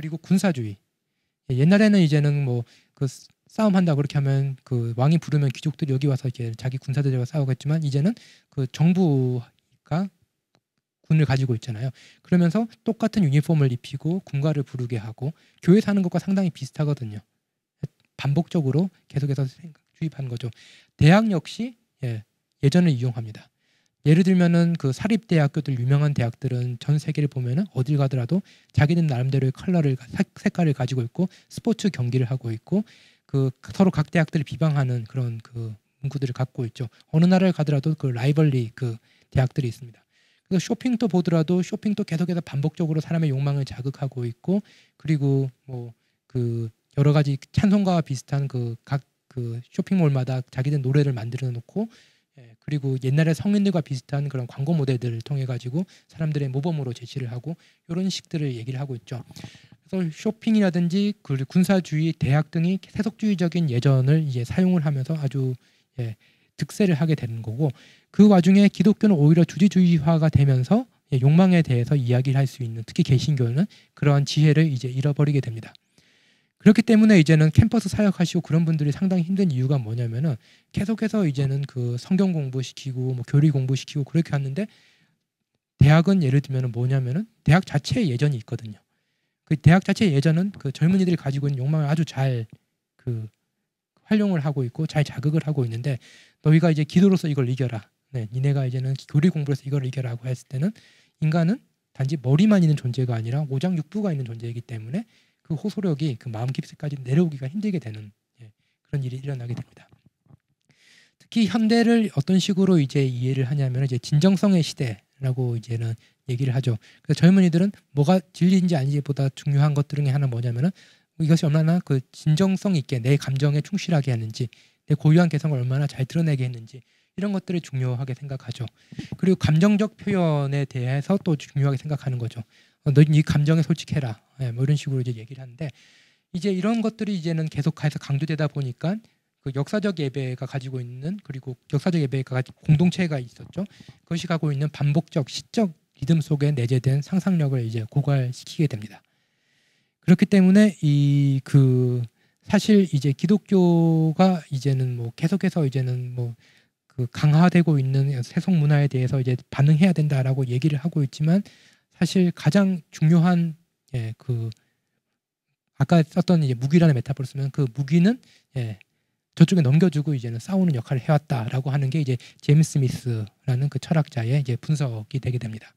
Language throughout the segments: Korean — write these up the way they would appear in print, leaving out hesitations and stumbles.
그리고 군사주의. 옛날에는 이제는 뭐 그 싸움한다 그렇게 하면 그 왕이 부르면 귀족들이 여기 와서 이제 자기 군사들과 싸우겠지만 이제는 그 정부가 군을 가지고 있잖아요. 그러면서 똑같은 유니폼을 입히고 군가를 부르게 하고 교회 사는 것과 상당히 비슷하거든요. 반복적으로 계속해서 주입하는 거죠. 대학 역시 예전을 이용합니다. 예를 들면은 그 사립대학교들 유명한 대학들은 전 세계를 보면은 어딜 가더라도 자기들 나름대로의 컬러를 색깔을 가지고 있고 스포츠 경기를 하고 있고 그 서로 각 대학들을 비방하는 그런 그 문구들을 갖고 있죠. 어느 나라를 가더라도 그 라이벌리 그 대학들이 있습니다. 그래서 쇼핑도 보더라도 쇼핑도 계속해서 반복적으로 사람의 욕망을 자극하고 있고 그리고 뭐 그 여러 가지 찬송가와 비슷한 그 각 그 쇼핑몰마다 자기들 노래를 만들어 놓고 그리고 옛날에 성인들과 비슷한 그런 광고 모델들을 통해 가지고 사람들의 모범으로 제시를 하고 이런 식들을 얘기를 하고 있죠. 그래서 쇼핑이라든지 그 군사주의, 대학 등이 세속주의적인 예전을 이제 사용을 하면서 아주 득세를 하게 되는 거고 그 와중에 기독교는 오히려 주지주의화가 되면서 욕망에 대해서 이야기를 할 수 있는 특히 개신교는 그러한 지혜를 이제 잃어버리게 됩니다. 그렇기 때문에 이제는 캠퍼스 사역하시고 그런 분들이 상당히 힘든 이유가 뭐냐면은 계속해서 이제는 그 성경 공부시키고 뭐 교리 공부시키고 그렇게 하는데 대학은 예를 들면은 뭐냐면은 대학 자체의 예전이 있거든요. 그 대학 자체의 예전은 그 젊은이들이 가지고 있는 욕망을 아주 잘 그 활용을 하고 있고 잘 자극을 하고 있는데 너희가 이제 기도로서 이걸 이겨라. 니네가 이제는 교리 공부로서 이걸 이겨라고 했을 때는 인간은 단지 머리만 있는 존재가 아니라 오장육부가 있는 존재이기 때문에 그 호소력이 그 마음 깊이까지 내려오기가 힘들게 되는 그런 일이 일어나게 됩니다. 특히 현대를 어떤 식으로 이제 이해를 하냐면 이제 진정성의 시대라고 이제는 얘기를 하죠. 그래서 젊은이들은 뭐가 진리인지 아닌지보다 중요한 것 중에 하나 뭐냐면은 이것이 얼마나 그 진정성 있게 내 감정에 충실하게 하는지, 내 고유한 개성을 얼마나 잘 드러내게 했는지 이런 것들을 중요하게 생각하죠. 그리고 감정적 표현에 대해서 또 중요하게 생각하는 거죠. 너 네 감정에 솔직해라. 뭐 이런 식으로 이제 얘기를 하는데 이제 이런 것들이 이제는 계속해서 강조되다 보니까 그 역사적 예배가 가지고 있는 그리고 역사적 예배가 공동체가 있었죠. 그것이 가지고 있는 반복적 시적 리듬 속에 내재된 상상력을 이제 고갈시키게 됩니다. 그렇기 때문에 이 그 사실 이제 기독교가 이제는 뭐 계속해서 이제는 뭐 그 강화되고 있는 세속 문화에 대해서 이제 반응해야 된다라고 얘기를 하고 있지만 사실 가장 중요한 그 아까 썼던 이제 무기라는 메타포를 쓰면 그 무기는 저쪽에 넘겨주고 이제는 싸우는 역할을 해왔다라고 하는 게 이제 제임스 스미스라는 그 철학자의 이제 분석이 되게 됩니다.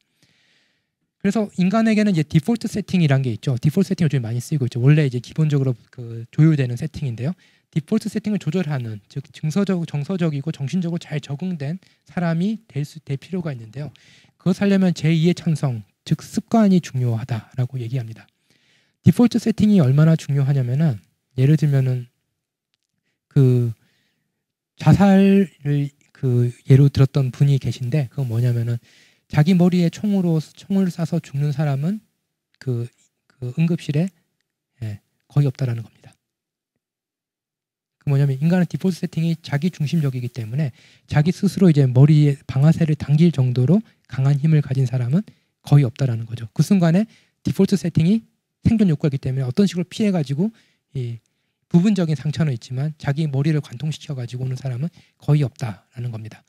그래서 인간에게는 이제 디폴트 세팅이란 게 있죠. 디폴트 세팅을 좀 많이 쓰이고 있죠. 원래 이제 기본적으로 그 조율되는 세팅인데요. 디폴트 세팅을 조절하는 즉 정서적이고 정신적으로 잘 적응된 사람이 될 필요가 있는데요. 그것을 하려면 제2의 천성 즉 습관이 중요하다라고 얘기합니다. 디폴트 세팅이 얼마나 중요하냐면은 예를 들면은 그 자살을 그 예로 들었던 분이 계신데 그건 뭐냐면은 자기 머리에 총을 쏴서 죽는 사람은 그 응급실에 거의 없다라는 겁니다. 그 뭐냐면 인간의 디폴트 세팅이 자기 중심적이기 때문에 자기 스스로 이제 머리에 방아쇠를 당길 정도로 강한 힘을 가진 사람은 거의 없다라는 거죠. 그 순간에 디폴트 세팅이 생존 욕구이기 때문에 어떤 식으로 피해가지고 이 부분적인 상처는 있지만 자기 머리를 관통시켜가지고 오는 사람은 거의 없다라는 겁니다.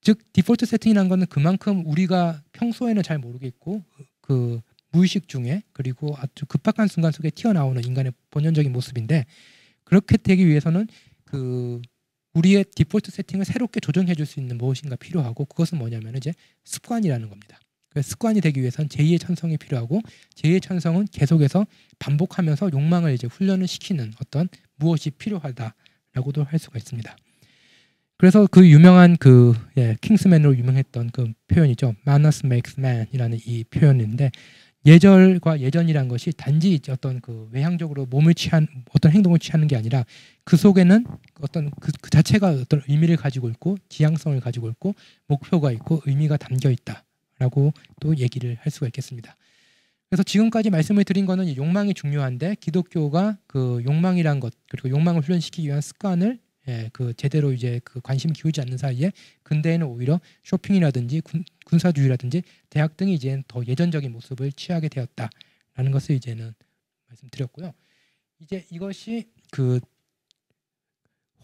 즉 디폴트 세팅이라는 것은 그만큼 우리가 평소에는 잘 모르겠고 그 무의식 중에 그리고 아주 급박한 순간 속에 튀어나오는 인간의 본연적인 모습인데 그렇게 되기 위해서는 그 우리의 디폴트 세팅을 새롭게 조정해 줄 수 있는 무엇인가 필요하고 그것은 뭐냐면 이제 습관이라는 겁니다. 습관이 되기 위해서는 제2의 천성이 필요하고 제2의 천성은 계속해서 반복하면서 욕망을 이제 훈련을 시키는 어떤 무엇이 필요하다라고도 할 수가 있습니다. 그래서 그 유명한 그 킹스맨으로 유명했던 그 표현이죠. Manners makes man이라는 이 표현인데 예절과 예전이란 것이 단지 어떤 그 외향적으로 몸을 취한 어떤 행동을 취하는 게 아니라 그 속에는 어떤 그 자체가 어떤 의미를 가지고 있고 지향성을 가지고 있고 목표가 있고 의미가 담겨 있다라고 또 얘기를 할 수가 있겠습니다. 그래서 지금까지 말씀을 드린 거는 욕망이 중요한데 기독교가 그 욕망이란 것 그리고 욕망을 훈련시키기 위한 습관을 그 제대로 이제 그 관심 기울지 않는 사이에 근대에는 오히려 쇼핑이라든지 군사주의라든지 대학 등이 이제 더 예전적인 모습을 취하게 되었다라는 것을 이제는 말씀드렸고요. 이제 이것이 그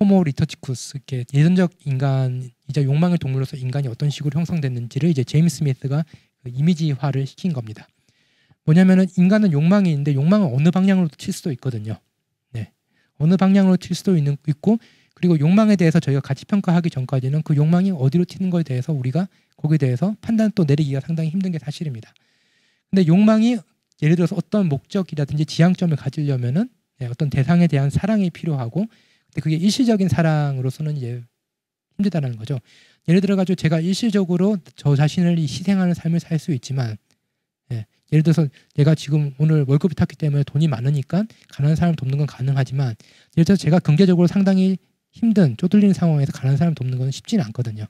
호모 리터치쿠스, 이렇게 예전적 인간이자 욕망의 동물로서 인간이 어떤 식으로 형성됐는지를 이제 제임스 스미스가 그 이미지화를 시킨 겁니다. 뭐냐면은 인간은 욕망이 있는데 욕망은 어느 방향으로도 칠 수도 있거든요. 네, 어느 방향으로 칠 수도 있고, 그리고 욕망에 대해서 저희가 가치 평가하기 전까지는 그 욕망이 어디로 튀는 것에 대해서 우리가 거기에 대해서 판단 또 내리기가 상당히 힘든 게 사실입니다. 근데 욕망이 예를 들어서 어떤 목적이라든지 지향점을 가지려면은 어떤 대상에 대한 사랑이 필요하고, 근데 그게 일시적인 사랑으로서는 이제 힘들다는 거죠. 예를 들어 가지고 제가 일시적으로 저 자신을 희생하는 삶을 살 수 있지만, 예를 들어서 내가 지금 오늘 월급이 탔기 때문에 돈이 많으니까 가난한 사람 돕는 건 가능하지만, 예를 들어서 제가 경제적으로 상당히 힘든 쪼들리는 상황에서 가난한 사람 돕는 건 쉽지는 않거든요.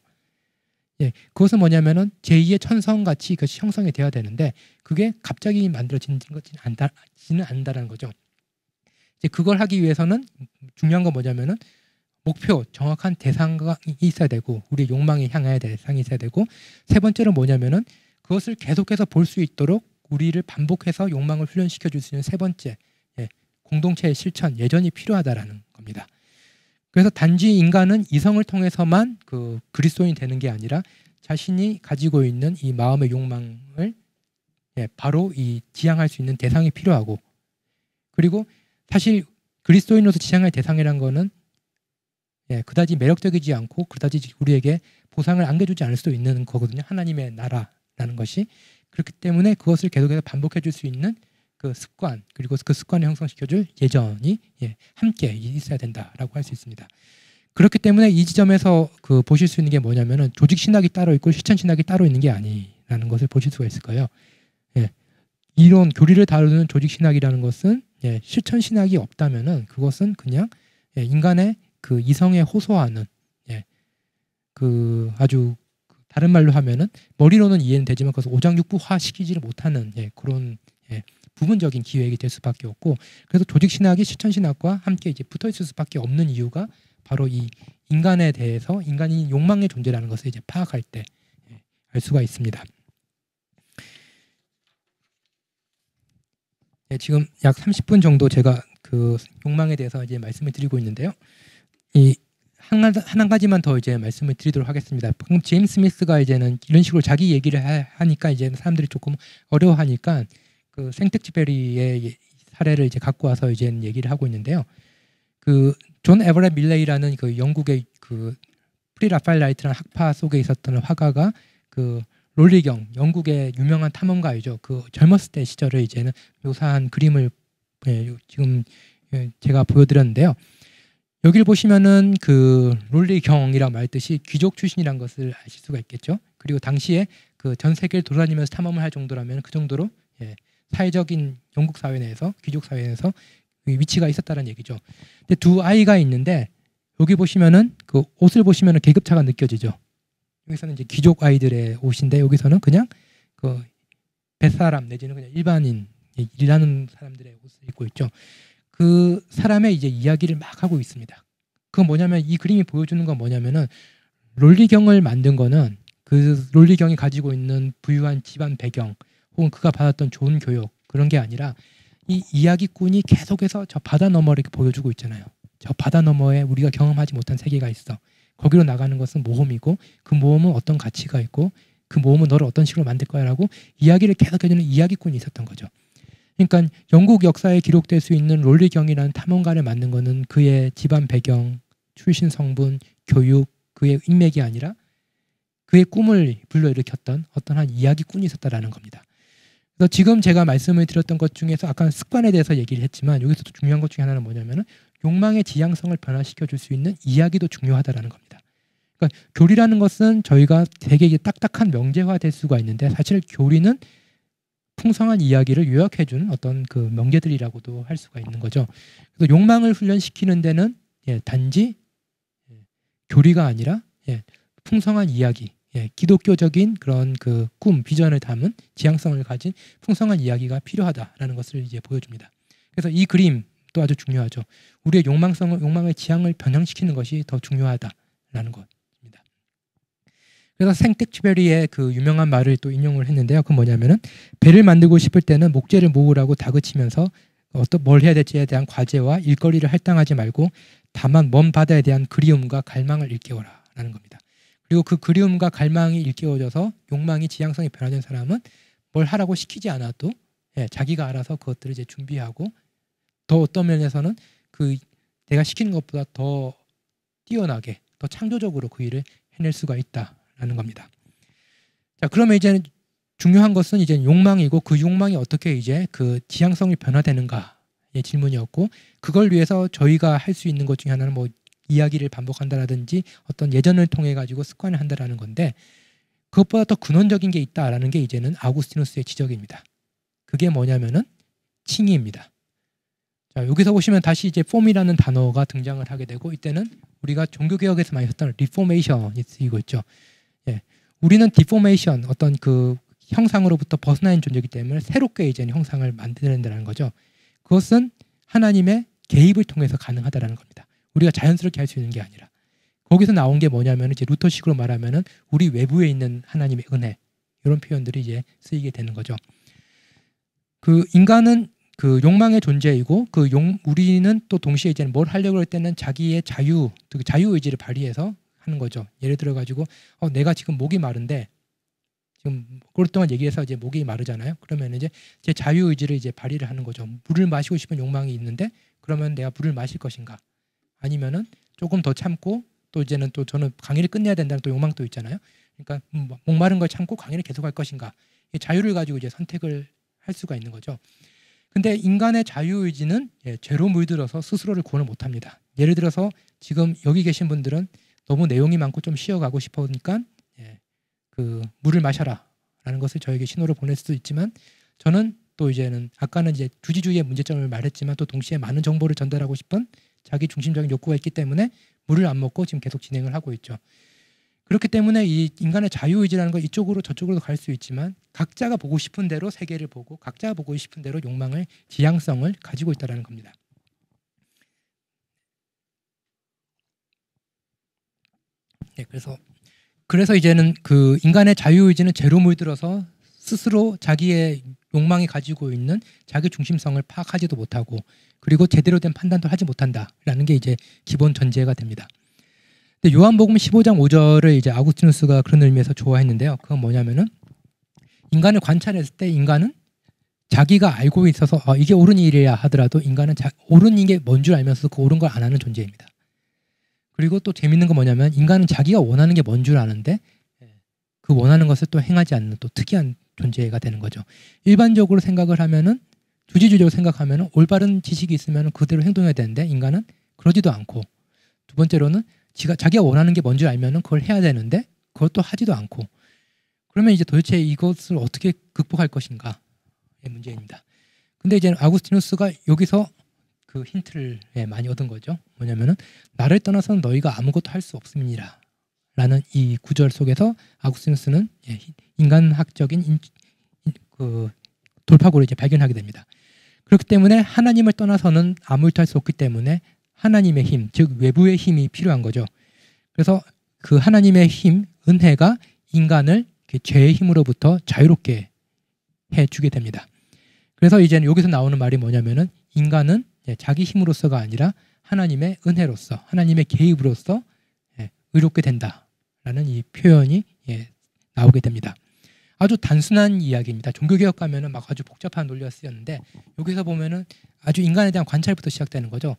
그것은 뭐냐면은 제2의 천성같이 그것이 형성이 되어야 되는데 그게 갑자기 만들어지는 것지는 않는다는 거죠. 이제 그걸 하기 위해서는 중요한 건 뭐냐면은 목표, 정확한 대상이 있어야 되고, 우리 욕망이 향해야 될 대상이 있어야 되고, 세 번째로 뭐냐면은 그것을 계속해서 볼 수 있도록 우리를 반복해서 욕망을 훈련시켜 줄 수 있는 세 번째, 공동체의 실천, 예전이 필요하다라는 겁니다. 그래서 단지 인간은 이성을 통해서만 그 그리스도인이 되는 게 아니라 자신이 가지고 있는 이 마음의 욕망을 바로 이 지향할 수 있는 대상이 필요하고, 그리고 사실 그리스도인으로서 지향할 대상이란 거는 그다지 매력적이지 않고 그다지 우리에게 보상을 안겨주지 않을 수도 있는 거거든요. 하나님의 나라라는 것이. 그렇기 때문에 그것을 계속해서 반복해 줄 수 있는 그 습관, 그리고 그 습관을 형성시켜줄 예전이 함께 있어야 된다라고 할 수 있습니다. 그렇기 때문에 이 지점에서 그 보실 수 있는 게 뭐냐면은 조직 신학이 따로 있고 실천 신학이 따로 있는 게 아니라는 것을 보실 수가 있을 거예요. 이런 교리를 다루는 조직 신학이라는 것은 실천 신학이 없다면은 그것은 그냥 인간의 그 이성에 호소하는 그 아주 다른 말로 하면은 머리로는 이해는 되지만 그것을 오장육부화 시키지를 못하는 그런 부분적인 기획이 될 수밖에 없고, 그래서 조직 신학이 실천 신학과 함께 이제 붙어 있을 수밖에 없는 이유가 바로 이 인간에 대해서, 인간이 욕망의 존재라는 것을 이제 파악할 때 알 수가 있습니다. 지금 약 30분 정도 제가 그 욕망에 대해서 이제 말씀을 드리고 있는데요. 이 한 가지만 더 이제 말씀을 드리도록 하겠습니다. 방금 제임스 스미스가 이제는 이런 식으로 자기 얘기를 하니까 이제 사람들이 조금 어려워하니까 그 생텍쥐페리의 사례를 이제 갖고 와서 이제 얘기를 하고 있는데요. 그 존 에버렛 밀레이라는 그 영국의 그 프리 라파엘라이트라는 학파 속에 있었던 화가가 그 롤리경, 영국의 유명한 탐험가이죠. 그 젊었을 때 시절을 이제는 묘사한 그림을 지금 제가 보여드렸는데요. 여기를 보시면은 그 롤리경이라고 말했듯이 귀족 출신이란 것을 아실 수가 있겠죠. 그리고 당시에 그 전 세계를 돌아다니면서 탐험을 할 정도라면 그 정도로 사회적인 영국 사회 내에서, 귀족 사회 내에서 위치가 있었다는 얘기죠. 근데 두 아이가 있는데 여기 보시면은 그 옷을 보시면은 계급차가 느껴지죠. 여기서는 이제 귀족 아이들의 옷인데 여기서는 그냥 그 뱃사람 내지는 그냥 일반인, 일하는 사람들의 옷을 입고 있죠. 그 사람의 이제 이야기를 막 하고 있습니다. 그건 뭐냐면 이 그림이 보여주는 건 뭐냐면은 롤리경을 만든 거는 그 롤리경이 가지고 있는 부유한 집안 배경 혹은 그가 받았던 좋은 교육 그런 게 아니라 이 이야기꾼이 계속해서 저 바다 너머를 이렇게 보여주고 있잖아요. 저 바다 너머에 우리가 경험하지 못한 세계가 있어. 거기로 나가는 것은 모험이고 그 모험은 어떤 가치가 있고 그 모험은 너를 어떤 식으로 만들 거야라고 이야기를 계속해주는 이야기꾼이 있었던 거죠. 그러니까 영국 역사에 기록될 수 있는 롤리경이라는 탐험가를 만든 것은 그의 집안 배경, 출신 성분, 교육, 그의 인맥이 아니라 그의 꿈을 불러일으켰던 어떤 한 이야기꾼이 있었다라는 겁니다. 그래서 지금 제가 말씀을 드렸던 것 중에서 아까 습관에 대해서 얘기를 했지만 여기서도 중요한 것 중에 하나는 뭐냐면은 욕망의 지향성을 변화시켜 줄 수 있는 이야기도 중요하다라는 겁니다. 그러니까 교리라는 것은 저희가 되게 딱딱한 명제화될 수가 있는데 사실 교리는 풍성한 이야기를 요약해주는 어떤 그 명제들이라고도 할 수가 있는 거죠. 그래서 욕망을 훈련시키는 데는 단지 교리가 아니라 풍성한 이야기, 기독교적인 그런 그 꿈, 비전을 담은 지향성을 가진 풍성한 이야기가 필요하다라는 것을 이제 보여줍니다. 그래서 이 그림도 아주 중요하죠. 우리의 욕망의 지향을 변형시키는 것이 더 중요하다라는 것입니다. 그래서 생텍쥐페리의 그 유명한 말을 또 인용을 했는데요. 그건 뭐냐면은 배를 만들고 싶을 때는 목재를 모으라고 다그치면서 어떤 뭘 해야 될지에 대한 과제와 일거리를 할당하지 말고 다만 먼 바다에 대한 그리움과 갈망을 일깨워라라는 겁니다. 그리고 그 그리움과 갈망이 일깨워져서 욕망이 지향성이 변화된 사람은 뭘 하라고 시키지 않아도 자기가 알아서 그것들을 이제 준비하고 더 어떤 면에서는 그 내가 시키는 것보다 더 뛰어나게 더 창조적으로 그 일을 해낼 수가 있다라는 겁니다. 자, 그러면 이제 중요한 것은 이제 욕망이고 그 욕망이 어떻게 이제 그 지향성이 변화되는가의 질문이었고 그걸 위해서 저희가 할 수 있는 것 중에 하나는 뭐 이야기를 반복한다라든지 어떤 예전을 통해 가지고 습관을 한다라는 건데 그것보다 더 근원적인 게 있다라는 게 이제는 아구스티누스의 지적입니다. 그게 뭐냐면은 칭의입니다. 자, 여기서 보시면 다시 이제 폼이라는 단어가 등장을 하게 되고 이때는 우리가 종교개혁에서 많이 썼던 리포메이션이 쓰이고 있죠. 우리는 디포메이션 어떤 그 형상으로부터 벗어난 존재이기 때문에 새롭게 이제는 형상을 만드는다는 거죠. 그것은 하나님의 개입을 통해서 가능하다는 겁니다. 우리가 자연스럽게 할 수 있는 게 아니라 거기서 나온 게 뭐냐면 이제 루터식으로 말하면은 우리 외부에 있는 하나님의 은혜 이런 표현들이 이제 쓰이게 되는 거죠. 그 인간은 그 욕망의 존재이고 우리는 또 동시에 이제 뭘 하려고 할 때는 자기의 자유 의지를 발휘해서 하는 거죠. 예를 들어 가지고 내가 지금 목이 마른데 지금 오랫동안 얘기해서 이제 목이 마르잖아요. 그러면 이제 제 자유 의지를 이제 발휘를 하는 거죠. 물을 마시고 싶은 욕망이 있는데 그러면 내가 물을 마실 것인가? 아니면은 조금 더 참고 또 이제는 또 저는 강의를 끝내야 된다는 또 욕망도 있잖아요. 그러니까 목마른 걸 참고 강의를 계속할 것인가? 이 자유를 가지고 이제 선택을 할 수가 있는 거죠. 근데 인간의 자유 의지는 죄로 물들어서 스스로를 구원을 못 합니다. 예를 들어서 지금 여기 계신 분들은 너무 내용이 많고 좀 쉬어가고 싶으니까 그 물을 마셔라라는 것을 저에게 신호를 보낼 수도 있지만 저는 또 이제는 아까는 이제 주지주의의 문제점을 말했지만 또 동시에 많은 정보를 전달하고 싶은 자기 중심적인 욕구가 있기 때문에 물을 안 먹고 지금 계속 진행을 하고 있죠. 그렇기 때문에 이 인간의 자유의지라는 건 이쪽으로 저쪽으로 갈 수 있지만 각자가 보고 싶은 대로 세계를 보고 각자가 보고 싶은 대로 욕망을 지향성을 가지고 있다는 겁니다. 네, 그래서 이제는 그 인간의 자유의지는 죄로 물들어서 스스로 자기의 욕망이 가지고 있는 자기 중심성을 파악하지도 못하고 그리고 제대로 된 판단도 하지 못한다라는 게 이제 기본 전제가 됩니다. 근데 요한복음 15장 5절을 이제 아구스티누스가 그런 의미에서 좋아했는데요. 그건 뭐냐면은 인간을 관찰했을 때 인간은 자기가 알고 있어서 이게 옳은 일이야 하더라도 인간은 옳은 게 뭔 줄 알면서 그 옳은 걸 안 하는 존재입니다. 그리고 또 재밌는 건 뭐냐면 인간은 자기가 원하는 게 뭔 줄 아는데 그 원하는 것을 또 행하지 않는 또 특이한 존재가 되는 거죠. 일반적으로 생각을 하면은 주지주의적으로 생각하면은 올바른 지식이 있으면 그대로 행동해야 되는데 인간은 그러지도 않고 두 번째로는 자기가 원하는 게 뭔지 알면은 그걸 해야 되는데 그것도 하지도 않고 그러면 이제 도대체 이것을 어떻게 극복할 것인가의 문제입니다. 근데 이제 아구스티누스가 여기서 그 힌트를 많이 얻은 거죠. 뭐냐면은 나를 떠나서는 너희가 아무것도 할 수 없음이니라 라는 이 구절 속에서 아구스티누스는 인간학적인 그 돌파구를 이제 발견하게 됩니다. 그렇기 때문에 하나님을 떠나서는 아무것도 할 수 없기 때문에 하나님의 힘, 즉 외부의 힘이 필요한 거죠. 그래서 그 하나님의 힘, 은혜가 인간을 죄의 힘으로부터 자유롭게 해주게 됩니다. 그래서 이제는 여기서 나오는 말이 뭐냐면은 인간은 자기 힘으로서가 아니라 하나님의 은혜로서, 하나님의 개입으로서 의롭게 된다라는 이 표현이 나오게 됩니다. 아주 단순한 이야기입니다. 종교개혁 가면은 막 아주 복잡한 논리가 쓰였는데 여기서 보면은 아주 인간에 대한 관찰부터 시작되는 거죠.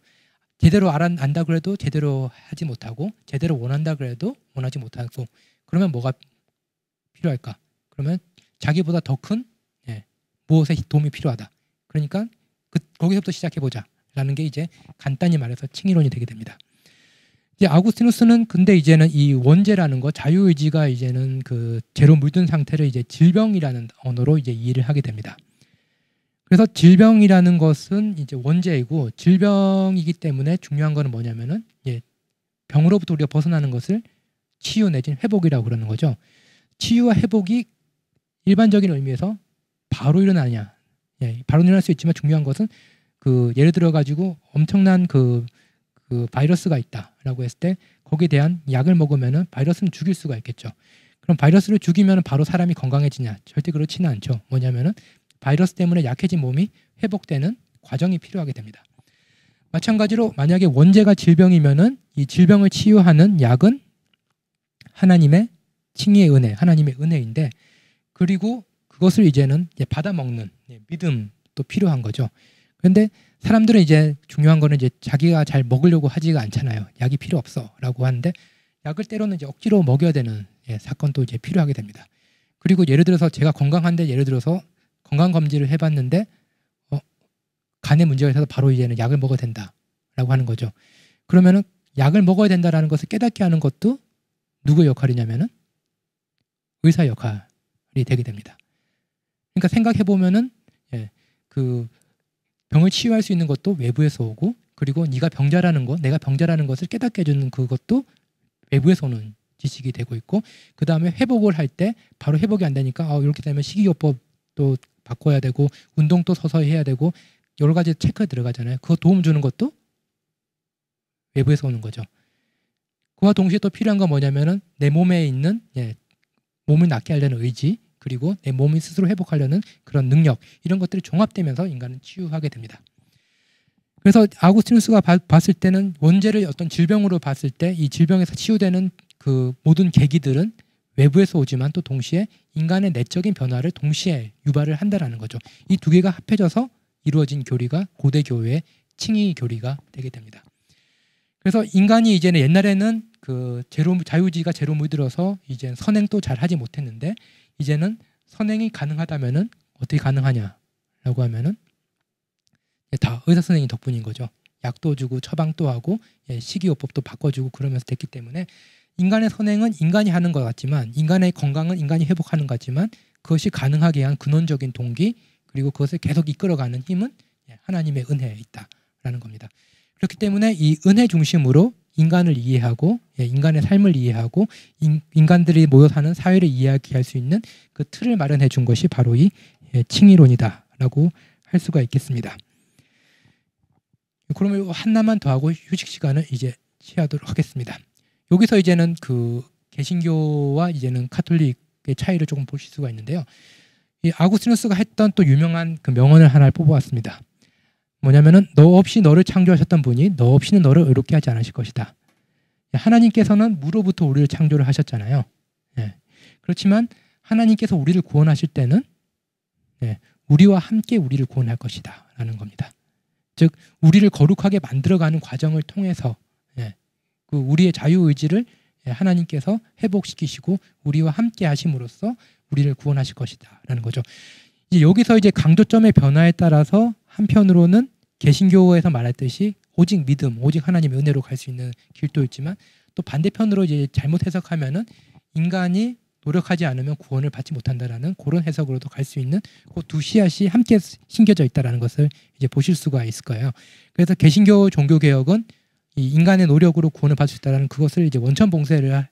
제대로 안다 그래도 제대로 하지 못하고 제대로 원한다 그래도 원하지 못하고 그러면 뭐가 필요할까? 그러면 자기보다 더 큰 무엇의 도움이 필요하다. 그러니까 거기서부터 시작해보자 라는 게 이제 간단히 말해서 칭의론이 되게 됩니다. 이제 아구스티누스는 근데 이제는 이 원죄라는 거 자유의지가 이제는 그 죄로 물든 상태를 이제 질병이라는 언어로 이제 이해를 하게 됩니다. 그래서 질병이라는 것은 이제 원죄이고 질병이기 때문에 중요한 거는 뭐냐면은 병으로부터 우리가 벗어나는 것을 치유 내지는 회복이라고 그러는 거죠. 치유와 회복이 일반적인 의미에서 바로 일어나냐? 바로 일어날 수 있지만 중요한 것은 그 예를 들어 가지고 엄청난 그 바이러스가 있다라고 했을 때 거기에 대한 약을 먹으면은 바이러스는 죽일 수가 있겠죠. 그럼 바이러스를 죽이면 바로 사람이 건강해지냐? 절대 그렇지는 않죠. 뭐냐면은 바이러스 때문에 약해진 몸이 회복되는 과정이 필요하게 됩니다. 마찬가지로 만약에 원죄가 질병이면은 이 질병을 치유하는 약은 하나님의 칭의의 은혜, 하나님의 은혜인데, 그리고 그것을 이제는 받아먹는 믿음도 필요한 거죠. 그런데 사람들은 이제 중요한 거는 이제 자기가 잘 먹으려고 하지가 않잖아요. 약이 필요 없어라고 하는데 약을 때로는 이제 억지로 먹여야 되는 사건도 이제 필요하게 됩니다. 그리고 예를 들어서 제가 건강한데 예를 들어서 건강 검진을 해봤는데 간에 문제가 있어서 바로 이제는 약을 먹어야 된다라고 하는 거죠. 그러면은 약을 먹어야 된다라는 것을 깨닫게 하는 것도 누구의 역할이냐면은 의사 역할이 되게 됩니다. 그러니까 생각해 보면은 그 병을 치유할 수 있는 것도 외부에서 오고, 그리고 네가 병자라는 것, 내가 병자라는 것을 깨닫게 해주는 그것도 외부에서 오는 지식이 되고 있고, 그 다음에 회복을 할 때 바로 회복이 안 되니까 이렇게 되면 식이요법도 바꿔야 되고 운동도 서서히 해야 되고 여러 가지 체크가 들어가잖아요. 그거 도움 주는 것도 외부에서 오는 거죠. 그와 동시에 또 필요한 건 뭐냐면은 내 몸에 있는 몸을 낫게 하려는 의지, 그리고 내 몸이 스스로 회복하려는 그런 능력, 이런 것들이 종합되면서 인간은 치유하게 됩니다. 그래서 아우구스티누스가 봤을 때는 원죄를 어떤 질병으로 봤을 때 이 질병에서 치유되는 그 모든 계기들은 외부에서 오지만 또 동시에 인간의 내적인 변화를 동시에 유발을 한다라는 거죠. 이 두 개가 합해져서 이루어진 교리가 고대 교회의 칭의 교리가 되게 됩니다. 그래서 인간이 이제는 옛날에는 그 자유의지가 제로 물들어서 이제 선행도 잘 하지 못했는데, 이제는 선행이 가능하다면은 어떻게 가능하냐라고 하면은 다 의사 선생님 덕분인 거죠. 약도 주고 처방도 하고 식이요법도 바꿔주고 그러면서 됐기 때문에 인간의 선행은 인간이 하는 것 같지만, 인간의 건강은 인간이 회복하는 것 같지만, 그것이 가능하게 한 근원적인 동기, 그리고 그것을 계속 이끌어가는 힘은 하나님의 은혜에 있다라는 겁니다. 그렇기 때문에 이 은혜 중심으로 인간을 이해하고 인간의 삶을 이해하고 인간들이 모여 사는 사회를 이야기할 수 있는 그 틀을 마련해 준 것이 바로 이 칭의론이다라고 할 수가 있겠습니다. 그러면 하나만 더 하고 휴식 시간을 이제 취하도록 하겠습니다. 여기서 이제는 그 개신교와 이제는 카톨릭의 차이를 조금 보실 수가 있는데요. 이 아구스티누스가 했던 또 유명한 그 명언을 하나를 뽑아왔습니다. 뭐냐면은 너 없이 너를 창조하셨던 분이 너 없이는 너를 의롭게 하지 않으실 것이다. 하나님께서는 무로부터 우리를 창조를 하셨잖아요. 그렇지만 하나님께서 우리를 구원하실 때는 우리와 함께 우리를 구원할 것이다 라는 겁니다. 즉 우리를 거룩하게 만들어가는 과정을 통해서 그 우리의 자유의지를 하나님께서 회복시키시고 우리와 함께 하심으로써 우리를 구원하실 것이다 라는 거죠. 이제 여기서 이제 강조점의 변화에 따라서 한편으로는 개신교에서 말했듯이 오직 믿음, 오직 하나님의 은혜로 갈 수 있는 길도 있지만, 또 반대편으로 이제 잘못 해석하면은 인간이 노력하지 않으면 구원을 받지 못한다라는 그런 해석으로도 갈 수 있는 그 두 씨앗이 함께 심겨져 있다라는 것을 이제 보실 수가 있을 거예요. 그래서 개신교 종교 개혁은 이 인간의 노력으로 구원을 받을 수 있다라는 그것을 이제 원천 봉쇄를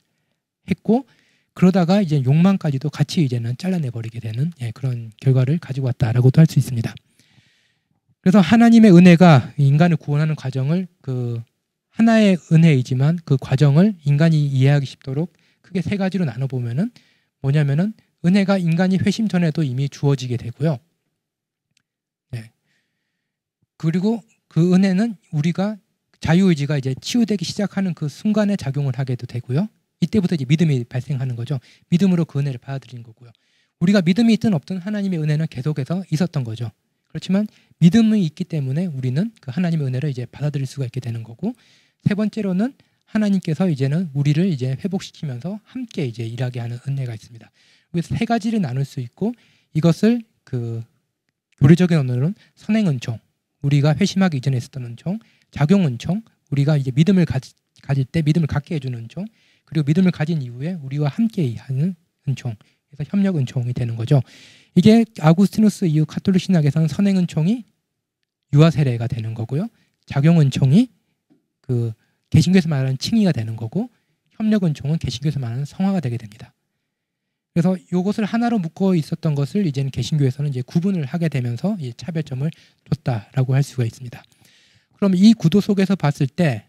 했고, 그러다가 이제 욕망까지도 같이 이제는 잘라내 버리게 되는 그런 결과를 가지고 왔다라고도 할 수 있습니다. 그래서 하나님의 은혜가 인간을 구원하는 과정을 그 하나의 은혜이지만 그 과정을 인간이 이해하기 쉽도록 크게 세 가지로 나눠 보면은 뭐냐면은 은혜가 인간이 회심 전에도 이미 주어지게 되고요. 그리고 그 은혜는 우리가 자유의지가 이제 치유되기 시작하는 그 순간에 작용을 하게도 되고요. 이때부터 이제 믿음이 발생하는 거죠. 믿음으로 그 은혜를 받아들이는 거고요. 우리가 믿음이 있든 없든 하나님의 은혜는 계속해서 있었던 거죠. 그렇지만 믿음이 있기 때문에 우리는 그 하나님의 은혜를 이제 받아들일 수가 있게 되는 거고, 세 번째로는 하나님께서 이제는 우리를 이제 회복시키면서 함께 이제 일하게 하는 은혜가 있습니다. 그래서 세 가지를 나눌 수 있고, 이것을 그 교리적인 언어로는 선행은총, 우리가 회심하기 이전에 있었던 은총, 작용은총, 우리가 이제 믿음을 가질 때 믿음을 갖게 해주는 은총, 그리고 믿음을 가진 이후에 우리와 함께 하는 은총, 그래서 협력 은총이 되는 거죠. 이게 아구스티누스 이후 카톨릭 신학에서는 선행 은총이 유아 세례가 되는 거고요. 작용 은총이 그 개신교에서 말하는 칭의가 되는 거고, 협력 은총은 개신교에서 말하는 성화가 되게 됩니다. 그래서 이것을 하나로 묶어 있었던 것을 이제는 개신교에서는 이제 구분을 하게 되면서 이 차별점을 뒀다라고 할 수가 있습니다. 그럼 이 구도 속에서 봤을 때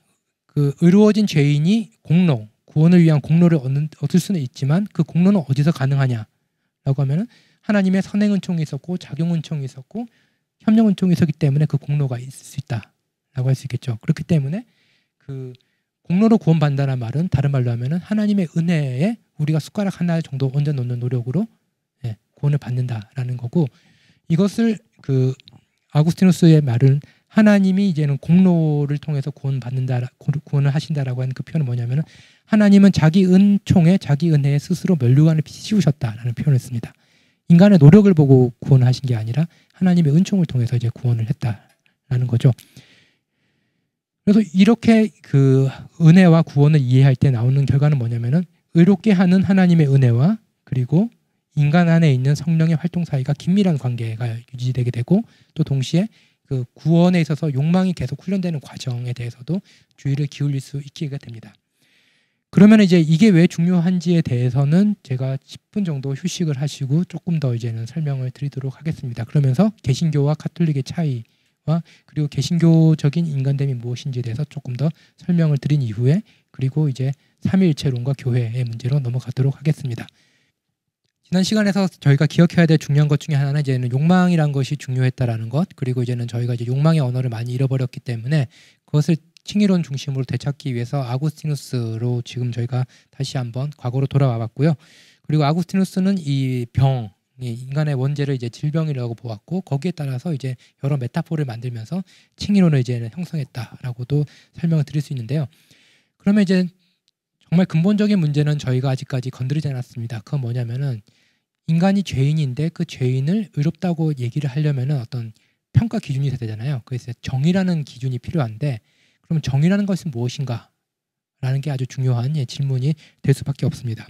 그 의로워진 죄인이 공로, 구원을 위한 공로를 얻을 수는 있지만 그 공로는 어디서 가능하냐라고 하면은 하나님의 선행 은총이 있었고 작용 은총이 있었고 협력 은총이 있었기 때문에 그 공로가 있을 수 있다라고 할 수 있겠죠. 그렇기 때문에 그 공로로 구원받는다는 말은 다른 말로 하면은 하나님의 은혜에 우리가 숟가락 하나 정도 얹어 놓는 노력으로 구원을 받는다라는 거고, 이것을 그 아구스티누스의 말은 하나님이 이제는 공로를 통해서 구원을 하신다라고 하는 그 표현은 뭐냐면은 하나님은 자기 은총에 자기 은혜에 스스로 면류관을 씌우셨다라는 표현을 씁니다. 인간의 노력을 보고 구원을 하신 게 아니라 하나님의 은총을 통해서 이제 구원을 했다라는 거죠. 그래서 이렇게 그 은혜와 구원을 이해할 때 나오는 결과는 뭐냐면은 의롭게 하는 하나님의 은혜와 그리고 인간 안에 있는 성령의 활동 사이가 긴밀한 관계가 유지되게 되고, 또 동시에 그 구원에 있어서 욕망이 계속 훈련되는 과정에 대해서도 주의를 기울일 수 있게 됩니다. 그러면 이제 이게 왜 중요한지에 대해서는 제가 10분 정도 휴식을 하시고 조금 더 이제는 설명을 드리도록 하겠습니다. 그러면서 개신교와 가톨릭의 차이와 그리고 개신교적인 인간됨이 무엇인지에 대해서 조금 더 설명을 드린 이후에 그리고 이제 삼위일체론과 교회의 문제로 넘어가도록 하겠습니다. 지난 시간에서 저희가 기억해야 될 중요한 것 중에 하나는 이제는 욕망이란 것이 중요했다라는 것, 그리고 이제는 저희가 이제 욕망의 언어를 많이 잃어버렸기 때문에 그것을 칭의론 중심으로 되찾기 위해서 아구스티누스로 지금 저희가 다시 한번 과거로 돌아와 봤고요. 그리고 아구스티누스는 이 병, 인간의 원죄를 이제 질병이라고 보았고, 거기에 따라서 이제 여러 메타포를 만들면서 칭의론을 이제는 형성했다라고도 설명을 드릴 수 있는데요. 그러면 이제 정말 근본적인 문제는 저희가 아직까지 건드리지 않았습니다. 그건 뭐냐면은 인간이 죄인인데 그 죄인을 의롭다고 얘기를 하려면은 어떤 평가 기준이 있어야 되잖아요. 그래서 정의라는 기준이 필요한데, 그러면 정의라는 것은 무엇인가? 라는 게 아주 중요한 질문이 될 수밖에 없습니다.